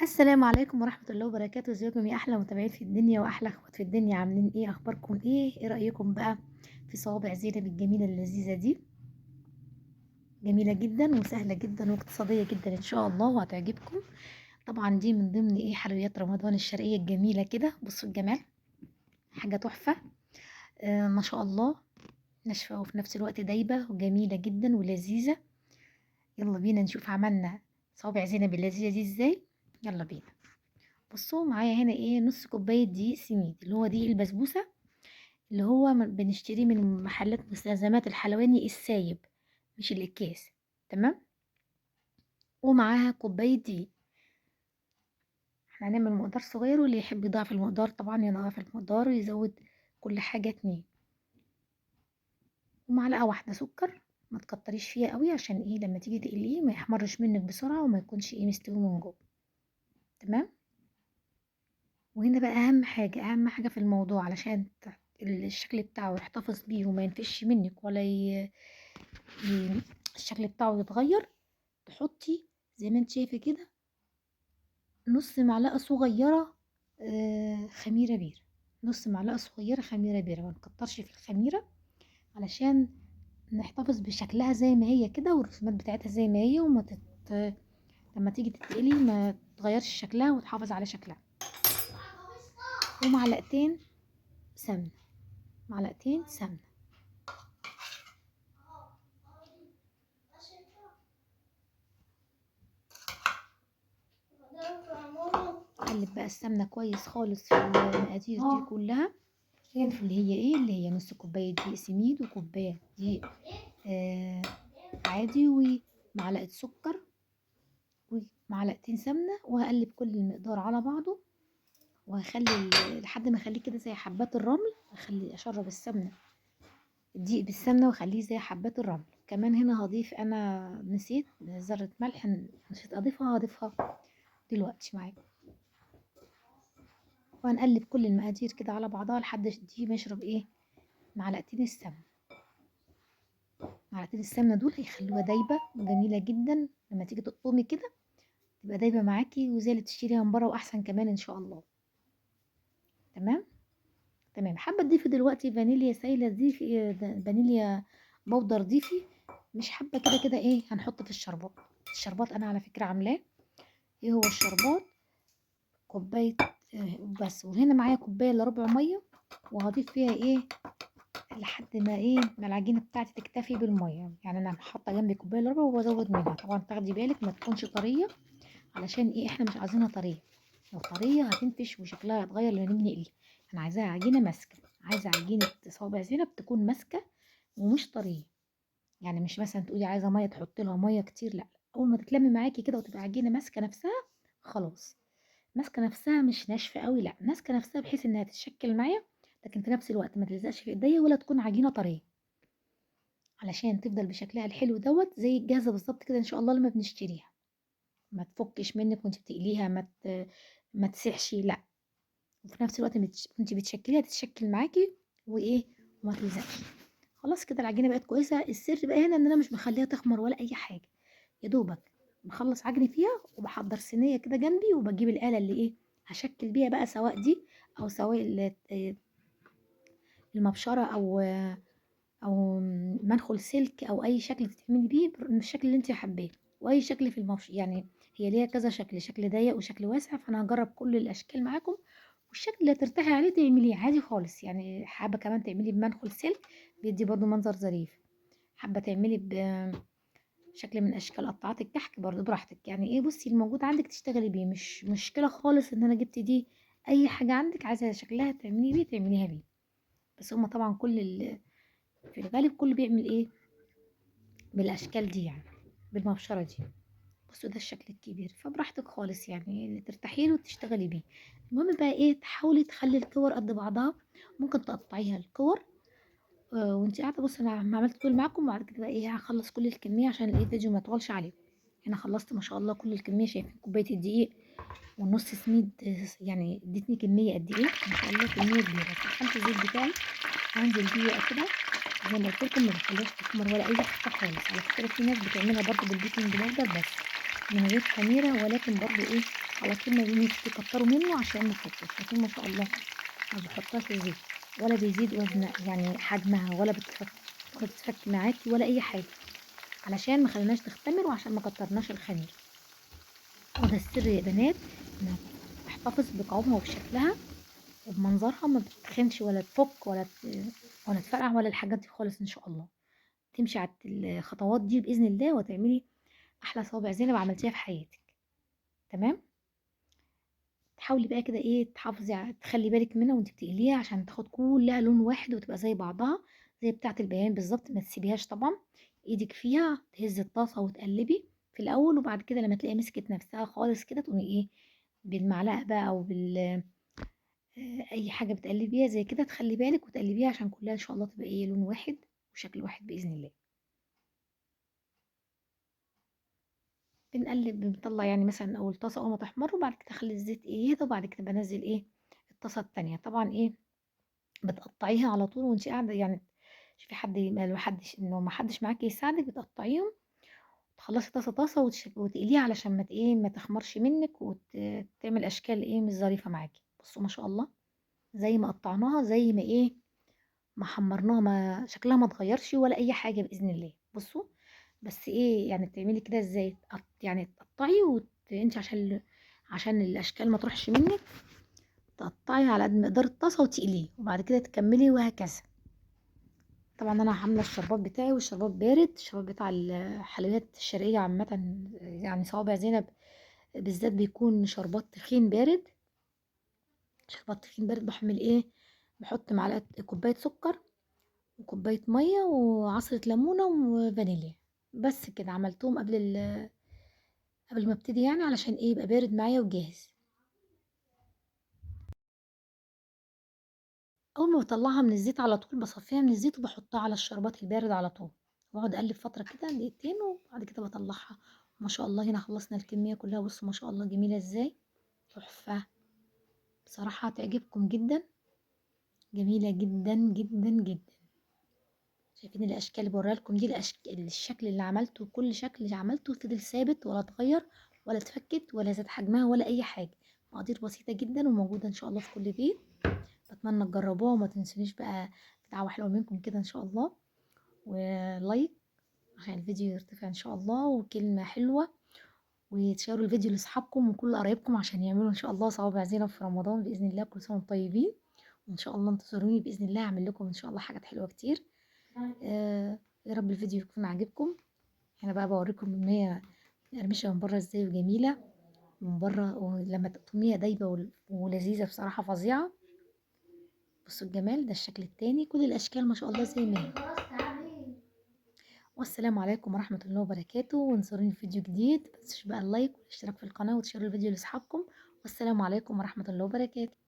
السلام عليكم ورحمة الله وبركاته، ازيكم يا أحلى متابعين في الدنيا وأحلى أخوات في الدنيا، عاملين ايه؟ أخباركم ايه؟ ايه رأيكم بقى في صوابع زينب الجميلة اللذيذة دي؟ جميلة جدا وسهلة جدا واقتصادية جدا إن شاء الله وهتعجبكم. طبعا دي من ضمن ايه حلويات رمضان الشرقية الجميلة كده، بصوا الجمال، حاجة تحفة. ما شاء الله، ناشفة وفي نفس الوقت دايبة وجميلة جدا ولذيذة. يلا بينا نشوف عملنا صوابع زينب اللذيذة دي ازاي. يلا بينا. بصوا معايا هنا ايه، نص كوباية دقيق سميد اللي هو دقيق البسبوسة، اللي هو بنشتريه من محلات مستلزمات الحلواني السايب، مش الأكياس. تمام. ومعاها كوباية دقيق. احنا هنعمل مقدار صغير، واللي يحب يضاعف المقدار طبعا يضاعف المقدار ويزود كل حاجة 2. ومعلقة واحدة سكر، ما تكتريش فيها قوي عشان ايه لما تيجي تقليه ما يحمرش منك بسرعة وما يكونش ايه مستوي من جوه. تمام. وهنا بقى اهم حاجة في الموضوع علشان الشكل بتاعه يحتفظ بيه وما ينفش منك ولا ي... الشكل بتاعه يتغير. تحطي زي ما انت شايفه كده نص معلقه صغيره خميره بيره. نص معلقه صغيره خميره بيره، ما نكترش في الخميره علشان نحتفظ بشكلها زي ما هي كده والرسومات بتاعتها زي ما هي لما تيجي تتقلي ما تغيرش شكلها وتحافظ على شكلها. ومعلقتين سمنه، معلقتين سمنه. قلب بقى السمنه كويس خالص في المقادير دي كلها، اللي هي ايه، اللي هي نص كوبايه دقيق سميد وكوبايه دقيق عادي ومعلقه سكر ومعلقتين سمنه. وهقلب كل المقدار على بعضه وهخلي لحد ما اخليه كده زي حبات الرمل. اخلي اشرب السمنه، الدقيق بالسمنه واخليه زي حبات الرمل. كمان هنا هضيف، انا نسيت ذره ملح، نسيت اضيفها، هضيفها دلوقتي معاكم. وهنقلب كل المقادير كده على بعضها لحد دي ما يشرب ايه معلقتين السمنه. معلقتين السمنه دول هيخلوها دايبه وجميله جدا، لما تيجي تقطمي كده تبقى دايبه معاكي وزي اللي تشتريها من بره واحسن كمان ان شاء الله. تمام. تمام. حابه تضيفي دلوقتي فانيليا سايله، ضيفي فانيليا بودر ضيفي. مش حابه كده كده ايه هنحط في الشربات. الشربات انا على فكره عاملاه. ايه هو الشربات؟ كوبايه بس. وهنا معايا كوبايه الا ربع ميه، وهضيف فيها ايه لحد ما ايه ما العجينه بتاعتي تكتفي بالميه. يعني انا حاطه جنبي كوبايه الا ربع وبزود منها. طبعا تاخدي بالك ما تكونش طريه، علشان ايه احنا مش عايزينها طريه. لو طريه هتنفش وشكلها هيتغير لما نيجي نقلي. انا عايزاها عجينه ماسكه، عايزه عجينه صوابع زينب تكون ماسكه ومش طريه. يعني مش مثلا تقولي عايزه ميه تحطي لها ميه كتير، لا. اول ما تتلمي معاكي كده وتبقى عجينه ماسكه نفسها خلاص. ماسكه نفسها مش ناشفه قوي، لا، ماسكه نفسها بحيث انها تتشكل معايا، لكن في نفس الوقت ما تلزقش في ايديا ولا تكون عجينه طريه، علشان تفضل بشكلها الحلو دوت زي الجاهزه بالظبط كده ان شاء الله لما بنشتريها. ما تفكش منك وانت بتقليها، ما تسيحش، لا. وفي نفس الوقت وانت بتشكليها تتشكل معاكي وايه وما تلزقش. خلاص كده العجينه بقت كويسه. السر بقى هنا ان انا مش بخليها تخمر ولا اي حاجه، يا دوبك بخلص عجني فيها وبحضر صينيه كده جنبي وبجيب الاله اللي ايه هشكل بيها بقى، سواء دي او سواء المبشره او منخل سلك او اي شكل تتعملي بيه بالشكل اللي انت حباه. واي شكل في يعني هي ليها كذا شكل، شكل ضيق وشكل واسع، فانا هجرب كل الاشكال معاكم. والشكل اللي ترتاحي عليه تعمليه عادي خالص. يعني حابه كمان تعملي بمنخل سلك بيدي برضو منظر ظريف، حابه تعملي بشكل من اشكال قطعات الكحك برضو براحتك. يعني ايه، بصي الموجود عندك تشتغلي بيه، مش مشكله خالص ان انا جبت دي. اي حاجه عندك عايزه شكلها تعملي بيه تعمليها بيه. بس هما طبعا في الغالب كله بيعمل ايه بالاشكال دي، يعني بالمبشره دي. بصوا ده الشكل الكبير، فبراحتك خالص يعني اللي ترتاحي له تشتغلي بيه. المهم بقى ايه، تحاولي تخلي الكور قد بعضها. ممكن تقطعيها الكور وانتي قاعده. بص انا عملت طول معاكم، وبعد كده بقى ايه هخلص كل الكميه عشان الايه الفيديو ما يطولش عليكم. هنا خلصت ما شاء الله كل الكميه، شايفين كوبايه الدقيق والنص سميد يعني ادتني كميه قد ايه ما شاء الله، كميه كبيره. سخنت الزيت بتاعي وهنزل بيه كده زي ما قلت لكم، ما بخليهاش تخمر ولا اي حاجه خالص. على فكره في ناس بتعملها برضو بالبيكنج باودر بس من غير خميره، ولكن برضو ايه على طول ما بيجي تكتروا منه عشان ما تحطوش، لكن ما شاء الله ما بحطهاش الزيت ولا بيزيد وزن يعني حجمها ولا بتفك معاكي ولا اي حاجه، علشان ما خليناش تختمر وعشان ما كترناش الخميره. وده السر يا بنات، انها تحتفظ بقوامها وبشكلها وبمنظرها، ما بتتخنش ولا تفك ولا تفرقع ولا الحاجات دي خالص ان شاء الله. تمشي على الخطوات دي باذن الله وتعملي احلى صوابع زينب عملتيها في حياتك. تمام. تحاولي بقى كده ايه تحافظي تخلي بالك منها وانت بتقليها عشان تاخد كلها لون واحد وتبقى زي بعضها، زي بتاعه البيان بالظبط. ما تسيبيهاش طبعا ايدك فيها، تهزي الطاسه وتقلبي في الاول، وبعد كده لما تلاقي مسكت نفسها خالص كده تقومي ايه بالمعلقه بقى او اي حاجه بتقلبي بيها زي كده، تخلي بالك وتقلبيها عشان كلها ان شاء الله تبقى ايه لون واحد وشكل واحد باذن الله. بنطلع يعني مثلا اول طاسه اول ما تحمر، وبعد كده اخلي الزيت ايه يهدى، وبعد كده بنزل ايه الطاسه التانية. طبعا ايه بتقطعيها على طول وانت قاعده يعني، شوفي حد لو حدش انه ما حدش معاكي يساعدك بتقطعيهم، تخلصي طاسه طاسه وتقليها علشان ما ايه ما تخمرش منك وتعمل اشكال ايه مش ظريفه معاكي. بصوا ما شاء الله زي ما قطعناها زي ما ايه ما حمرناها، ما شكلها ما اتغيرش ولا اي حاجه باذن الله. بصوا بس ايه يعني بتعملي كده ازاي يعني تقطعي انت عشان الاشكال ما تروحش منك، تقطعي على قد مقدار الطاسه وتقليه وبعد كده تكملي وهكذا. طبعا انا عامله الشربات بتاعي والشربات بارد، الشربات بتاع الحلويات الشرقيه عامه يعني صوابع زينب بالذات بيكون شربات تخين بارد. شربات تخين بارد بحمل ايه، بحط معلقه كوبايه سكر وكوبايه ميه وعصره ليمونه وفانيليا، بس كده عملتهم قبل ما ابتدي يعني علشان ايه يبقى بارد معايا وجاهز. اول ما بطلعها من الزيت على طول بصفيها من الزيت وبحطها على الشربات البارد على طول، واقعد اقلب فتره كده دقيقتين وبعد كده بطلعها. ما شاء الله هنا خلصنا الكميه كلها. بصوا ما شاء الله جميله ازاي، تحفه بصراحه هتعجبكم جدا، جميله جدا جدا جدا. شايفين الاشكال اللي بوريها لكم دي الشكل اللي عملته، كل شكل اللي عملته فضل ثابت ولا اتغير ولا اتفكت ولا زاد حجمها ولا اي حاجه. مقادير بسيطه جدا وموجوده ان شاء الله في كل بيت. بتمنى تجربوها وما تنسونيش بقى دعوة حلوة منكم كده ان شاء الله، ولايك عشان الفيديو يرتفع ان شاء الله، وكلمة حلوة، وتشاروا الفيديو لاصحابكم وكل قرايبكم عشان يعملوا ان شاء الله صوابع زينب في رمضان باذن الله. كل سنة وانتم طيبين، وان شاء الله انتظروني باذن الله اعمل لكم ان شاء الله حاجات حلوة كتير. يا رب الفيديو يكون عاجبكم. انا بقى بوريكم ان هي مقرمشة من بره ازاي وجميلة من بره، ولما تقطميها دايبة ولذيذة بصراحة فظيعة. بصوا الجمال ده الشكل التاني، كل الاشكال ما شاء الله زي ما هي. والسلام عليكم ورحمة الله وبركاته، وانصروني في فيديو جديد. متنسوش بقى اللايك والاشتراك في القناة وتشيروا الفيديو لاصحابكم. والسلام عليكم ورحمة الله وبركاته.